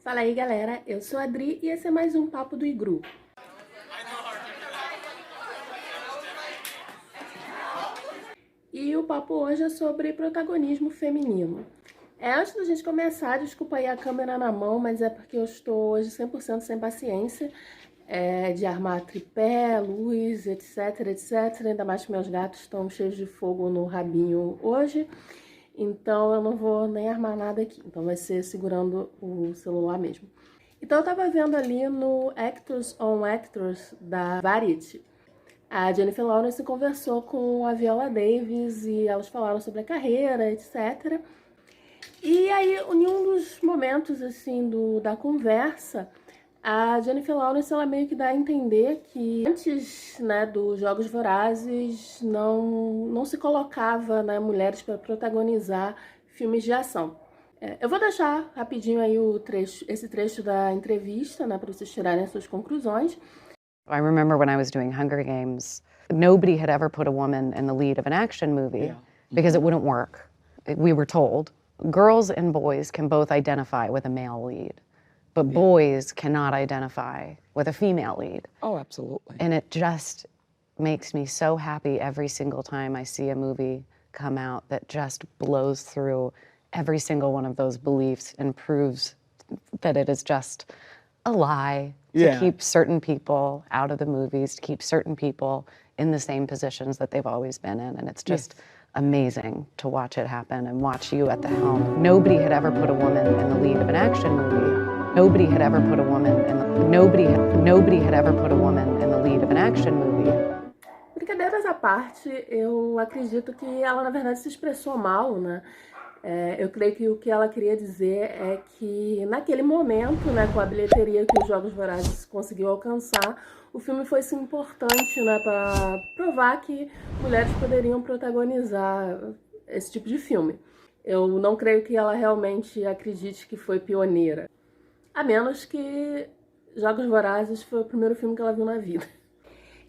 Fala aí, galera. Eu sou a Adri e esse é mais um Papo do Igru. E o papo hoje é sobre protagonismo feminino. Antes da gente começar, desculpa aí a câmera na mão, mas é porque eu estou hoje 100% sem paciência de armar tripé, luz, etc, etc. Ainda mais que meus gatos estão cheios de fogo no rabinho hoje. Então eu não vou nem armar nada aqui. Então vai ser segurando o celular mesmo. Então eu tava vendo ali no Actors on Actors da Variety. A Jennifer Lawrence conversou com a Viola Davis e elas falaram sobre a carreira, etc. E aí, em um dos momentos assim da conversa, a Jennifer Lawrence ela meio que dá a entender que antes, né, dos Jogos Vorazes não se colocava, né, mulheres para protagonizar filmes de ação. Eu vou deixar rapidinho aí esse trecho da entrevista, né, para vocês tirarem as suas conclusões. I remember when I was doing Hunger Games, nobody had ever put a woman in the lead of an action movie because it wouldn't work. We were told girls and boys can both identify with a male lead, but boys cannot identify with a female lead. Oh, absolutely. And it just makes me so happy every single time I see a movie come out that just blows through every single one of those beliefs and proves that it is just a lie to keep certain people out of the movies, to keep certain people in the same positions that they've always been in. And it's just amazing to watch it happen and watch you at the helm. Nobody had ever put a woman in the lead of an action movie. Nobody had ever put a woman nobody had ever put a woman in the lead of an action movie. Brincadeiras à parte, eu acredito que ela na verdade se expressou mal, né? Eu creio que o que ela queria dizer é que naquele momento, né, com a bilheteria que os Jogos Vorazes conseguiu alcançar, o filme foi sim importante, né, para provar que mulheres poderiam protagonizar esse tipo de filme. Eu não creio que ela realmente acredite que foi pioneira, a menos que Jogos Vorazes foi o primeiro filme que ela viu na vida.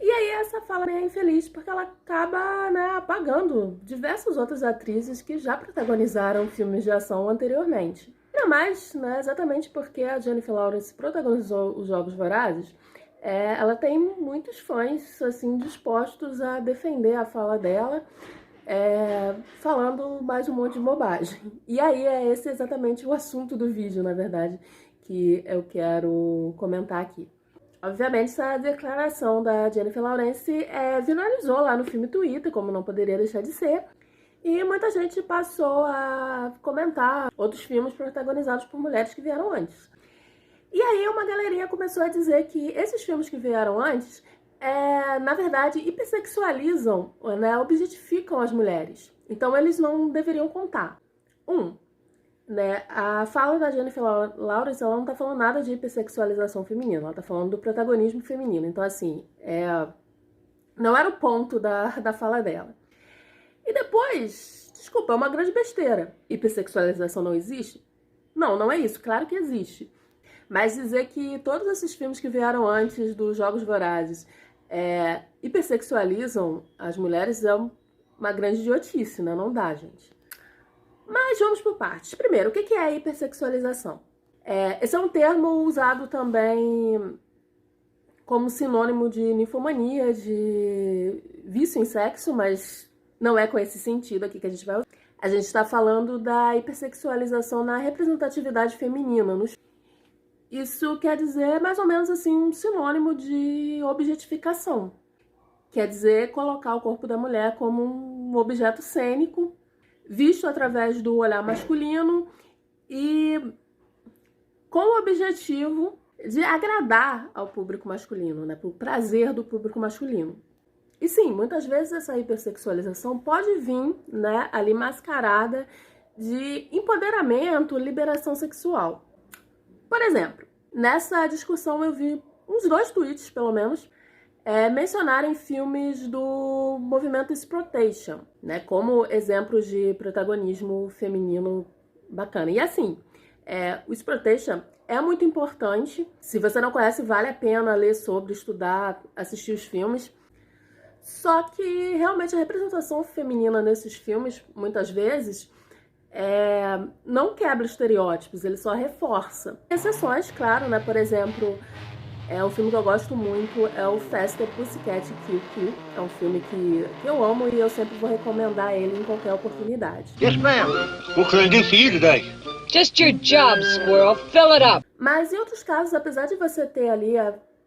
E aí essa fala é infeliz porque ela acaba, né, apagando diversas outras atrizes que já protagonizaram filmes de ação anteriormente. Ainda mais, né, exatamente porque a Jennifer Lawrence protagonizou os Jogos Vorazes, ela tem muitos fãs assim dispostos a defender a fala dela, falando mais um monte de bobagem. E aí é esse exatamente o assunto do vídeo, na verdade, que eu quero comentar aqui. Obviamente, essa declaração da Jennifer Lawrence viralizou lá no filme Twitter, como não poderia deixar de ser. E muita gente passou a comentar outros filmes protagonizados por mulheres que vieram antes. E aí uma galerinha começou a dizer que esses filmes que vieram antes, na verdade, hipersexualizam, né, objetificam as mulheres. Então eles não deveriam contar. Né, a fala da Jennifer Lawrence, ela não tá falando nada de hipersexualização feminina, ela tá falando do protagonismo feminino. Então, assim, não era o ponto da fala dela. E depois, desculpa, é uma grande besteira. Hipersexualização não existe? Não, não é isso. Claro que existe. Mas dizer que todos esses filmes que vieram antes dos Jogos Vorazes hipersexualizam as mulheres é uma grande idiotice, né? Não dá, gente. Mas vamos por partes. Primeiro, o que é a hipersexualização? Esse é um termo usado também como sinônimo de ninfomania, de vício em sexo, mas não é com esse sentido aqui que a gente vai usar. A gente está falando da hipersexualização na representatividade feminina. Isso quer dizer mais ou menos assim um sinônimo de objetificação. Quer dizer colocar o corpo da mulher como um objeto cênico, visto através do olhar masculino e com o objetivo de agradar ao público masculino, né, pro prazer do público masculino. E sim, muitas vezes essa hipersexualização pode vir, né, ali mascarada de empoderamento, liberação sexual. Por exemplo, nessa discussão eu vi uns 2 tweets, pelo menos, mencionarem filmes do movimento exploitation, né, como exemplos de protagonismo feminino bacana. E assim, o exploitation é muito importante. Se você não conhece, vale a pena ler sobre, estudar, assistir os filmes. Só que realmente a representação feminina nesses filmes, muitas vezes, não quebra estereótipos, ele só reforça. Exceções, claro, né? Por exemplo, um filme que eu gosto muito é o Faster Pussycat Kill Kill. É um filme que eu amo e eu sempre vou recomendar ele em qualquer oportunidade. Yes, ma'am. What can I do for you today? Just your job, squirrel. Fill it up. Mas em outros casos, apesar de você ter ali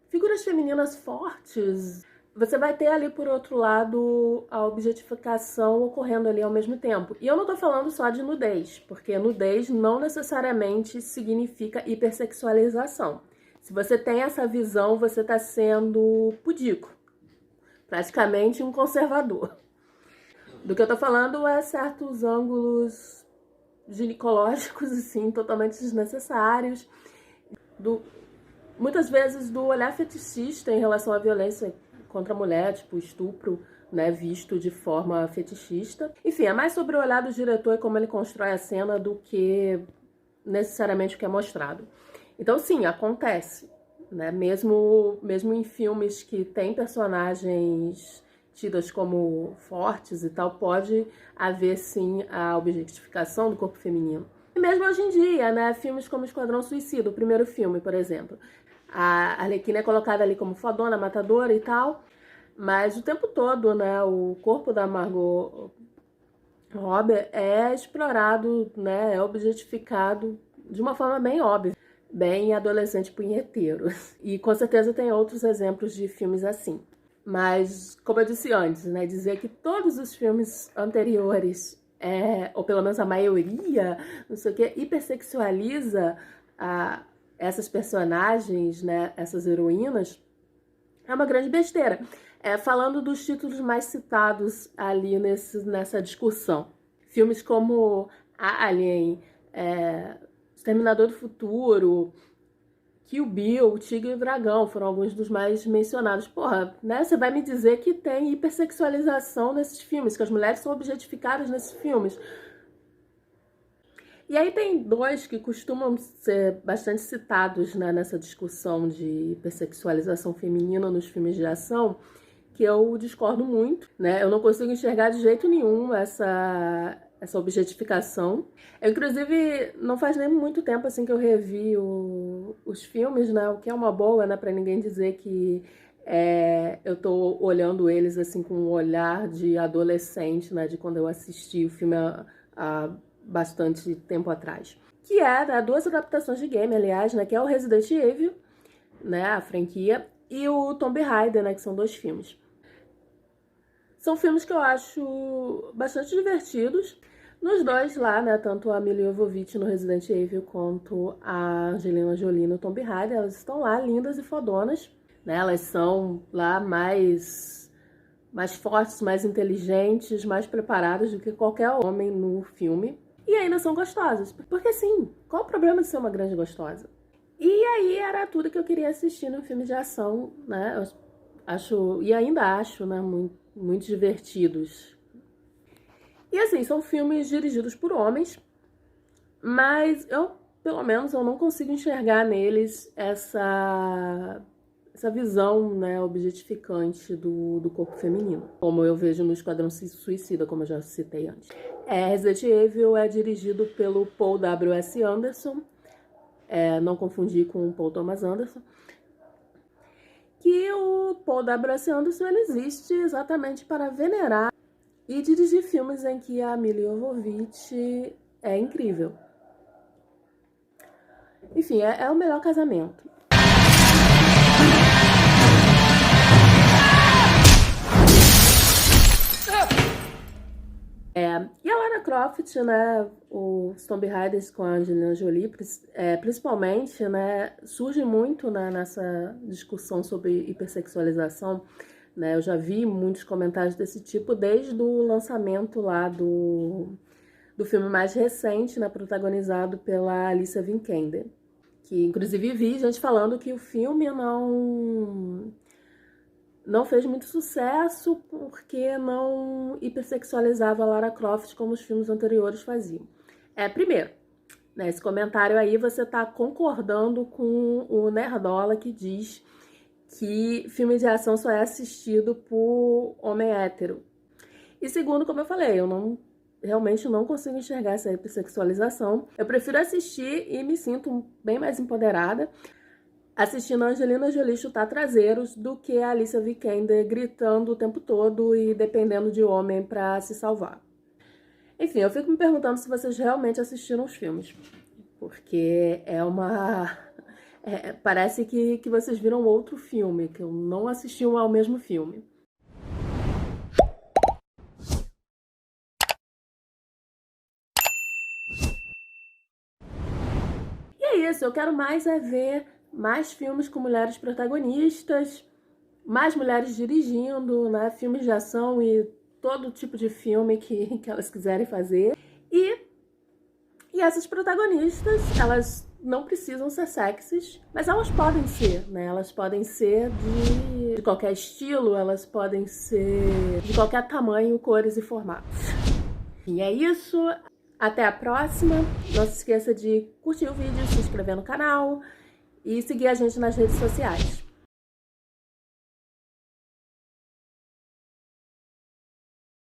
figuras femininas fortes, você vai ter ali, por outro lado, a objetificação ocorrendo ali ao mesmo tempo. E eu não tô falando só de nudez, porque nudez não necessariamente significa hipersexualização. Se você tem essa visão, você tá sendo pudico, praticamente um conservador. Do que eu tô falando é certos ângulos ginecológicos, assim, totalmente desnecessários. Muitas vezes do olhar fetichista em relação à violência contra a mulher, tipo estupro, né, visto de forma fetichista. Enfim, é mais sobre o olhar do diretor e como ele constrói a cena do que necessariamente o que é mostrado. Então, sim, acontece, né? Mesmo em filmes que tem personagens tidas como fortes e tal, pode haver, sim, a objetificação do corpo feminino. E mesmo hoje em dia, né? Filmes como Esquadrão Suicida, o primeiro filme, por exemplo. A Arlequina é colocada ali como fodona, matadora e tal, mas o tempo todo, né? O corpo da Margot Robbie é explorado, né? É objetificado de uma forma bem óbvia, bem adolescente punheteiro. E com certeza tem outros exemplos de filmes assim. Mas, como eu disse antes, né? Dizer que todos os filmes anteriores, ou pelo menos a maioria, não sei o que, hipersexualiza essas personagens, né? Essas heroínas, é uma grande besteira. Falando dos títulos mais citados ali nessa discussão. Filmes como Alien, Exterminador do Futuro, Kill Bill, O Tigre e o Dragão foram alguns dos mais mencionados. Porra, né? Você vai me dizer que tem hipersexualização nesses filmes, que as mulheres são objetificadas nesses filmes. E aí tem dois que costumam ser bastante citados, né, nessa discussão de hipersexualização feminina nos filmes de ação, que eu discordo muito, né? Eu não consigo enxergar de jeito nenhum essa objetificação. Eu, inclusive, não faz nem muito tempo assim que eu revi os filmes, né? O que é uma boa, né? Pra ninguém dizer que eu tô olhando eles assim com um olhar de adolescente, né? De quando eu assisti o filme há bastante tempo atrás. Que era duas adaptações de game, aliás, né? Que é o Resident Evil, né? A franquia, e o Tomb Raider, né? Que são dois filmes. São filmes que eu acho bastante divertidos. Nos dois lá, né, tanto a Milla Jovovich no Resident Evil quanto a Angelina Jolie no Tomb Raider, elas estão lá lindas e fodonas, né? Elas são lá mais fortes, mais inteligentes, mais preparadas do que qualquer homem no filme. E ainda são gostosas. Porque sim, qual o problema de ser uma grande gostosa? E aí era tudo que eu queria assistir no filme de ação, né? Eu acho, e ainda acho, né, muito divertidos. E assim, são filmes dirigidos por homens, mas pelo menos, eu não consigo enxergar neles essa visão, né, objetificante do corpo feminino, como eu vejo no Esquadrão Suicida, como eu já citei antes. Resident Evil é dirigido pelo Paul W.S. Anderson, não confundir com o Paul Thomas Anderson, que o Paul W.S. Anderson ele existe exatamente para venerar e dirigir filmes em que a Milla Jovovich é incrível. Enfim, é o melhor casamento. E a Lara Croft, né, os Tomb Raiders com a Angelina Jolie, principalmente, né, surge muito, né, nessa discussão sobre hipersexualização, né? Eu já vi muitos comentários desse tipo desde o lançamento lá do filme mais recente, né, protagonizado pela Alicia Vikander, que inclusive vi gente falando que o filme não fez muito sucesso porque não hipersexualizava a Lara Croft como os filmes anteriores faziam. Primeiro, né, esse comentário aí você está concordando com o Nerdola que diz que filme de ação só é assistido por homem hétero. E segundo, como eu falei, eu realmente não consigo enxergar essa hipersexualização. Eu prefiro assistir e me sinto bem mais empoderada assistindo a Angelina Jolie chutar traseiros do que a Alicia Vikander gritando o tempo todo e dependendo de homem pra se salvar. Enfim, eu fico me perguntando se vocês realmente assistiram os filmes, porque parece que vocês viram outro filme, que eu não assisti ao mesmo filme. E é isso, eu quero mais ver mais filmes com mulheres protagonistas, mais mulheres dirigindo, né? Filmes de ação e todo tipo de filme que elas quiserem fazer. E essas protagonistas, elas não precisam ser sexys, mas elas podem ser, né? Elas podem ser de qualquer estilo, elas podem ser de qualquer tamanho, cores e formatos. E é isso. Até a próxima. Não se esqueça de curtir o vídeo, se inscrever no canal e seguir a gente nas redes sociais.